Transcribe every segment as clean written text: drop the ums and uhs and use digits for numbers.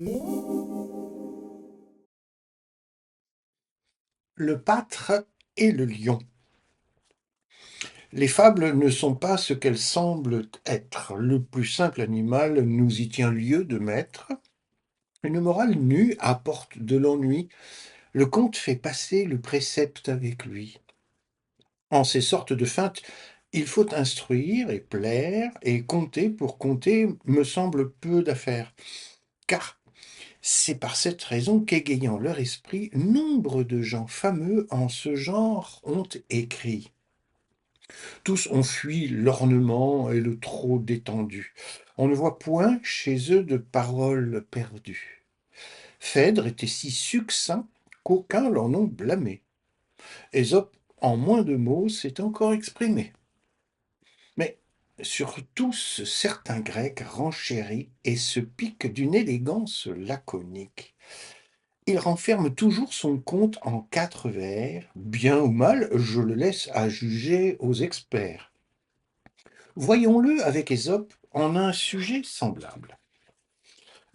Le pâtre et le lion. Les fables ne sont pas ce qu'elles semblent être. Le plus simple animal nous y tient lieu de maître. Une morale nue apporte de l'ennui. Le conte fait passer le précepte avec lui. En ces sortes de feintes, il faut instruire et plaire, et compter pour compter me semble peu d'affaires. Car c'est par cette raison qu'égayant leur esprit, nombre de gens fameux en ce genre ont écrit. Tous ont fui l'ornement et le trop détendu. On ne voit point chez eux de paroles perdues. Phèdre était si succinct qu'aucuns l'en ont blâmé. Ésope, en moins de mots, s'est encore exprimé. Mais sur tous, certains Grecs renchérit et se piquent d'une élégance laconique. Il renferme toujours son conte en 4 vers, bien ou mal, je le laisse à juger aux experts. Voyons-le avec Ésope en un sujet semblable.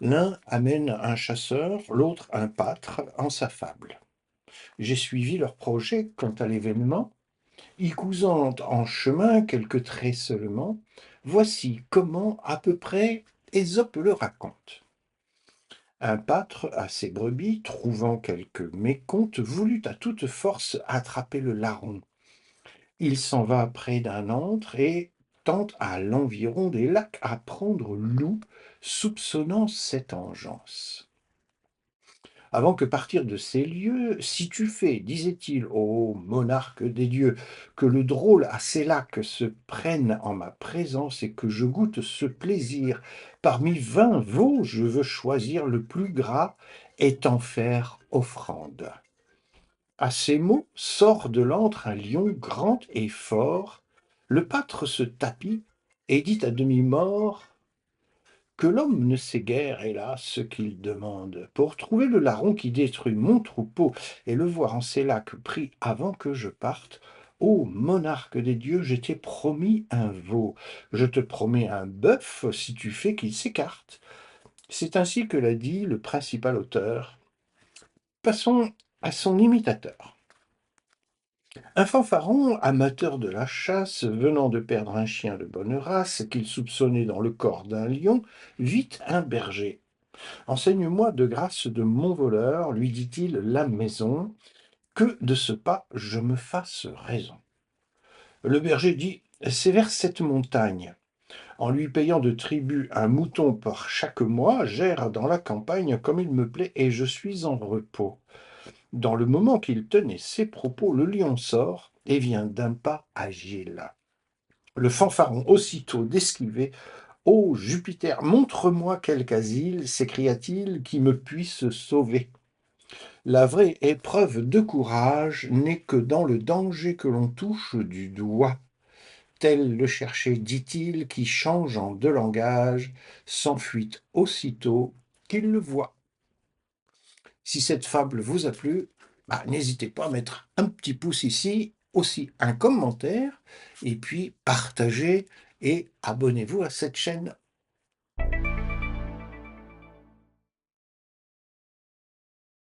L'un amène un chasseur, l'autre un pâtre en sa fable. J'ai suivi leur projet quant à l'événement, y cousant en chemin quelques traits seulement. Voici comment à peu près Ésope le raconte. Un pâtre à ses brebis, trouvant quelque mécompte, voulut à toute force attraper le larron. Il s'en va près d'un antre et tente à l'environ des lacs à prendre loup, soupçonnant cette engeance. Avant que partir de ces lieux, si tu fais, disait-il, ô monarque des dieux, que le drôle à ces lacs se prenne en ma présence et que je goûte ce plaisir, parmi 20 veaux, je veux choisir le plus gras et t'en faire offrande. À ces mots, sort de l'antre un lion grand et fort. Le pâtre se tapit et dit à demi-mort que l'homme ne sait guère, hélas, ce qu'il demande. Pour trouver le larron qui détruit mon troupeau et le voir en ces lacs pris avant que je parte, ô monarque des dieux, je t'ai promis un veau. Je te promets un bœuf si tu fais qu'il s'écarte. C'est ainsi que l'a dit le principal auteur. Passons à son imitateur. Un fanfaron, amateur de la chasse, venant de perdre un chien de bonne race qu'il soupçonnait dans le corps d'un lion, vit un berger. Enseigne-moi de grâce de mon voleur, lui dit-il, la maison, que de ce pas je me fasse raison. Le berger dit, c'est vers cette montagne. En lui payant de tribut un mouton par chaque mois, j'erre dans la campagne comme il me plaît et je suis en repos. Dans le moment qu'il tenait ces propos, le lion sort et vient d'un pas agile. Le fanfaron aussitôt d'esquiver. Ô Jupiter, montre-moi quelque asile, s'écria-t-il, qui me puisse sauver. La vraie épreuve de courage n'est que dans le danger que l'on touche du doigt. Tel le chercher, dit-il, qui, changeant de langage, s'enfuit aussitôt qu'il le voit. Si cette fable vous a plu, n'hésitez pas à mettre un petit pouce ici, aussi un commentaire, et puis partagez et abonnez-vous à cette chaîne.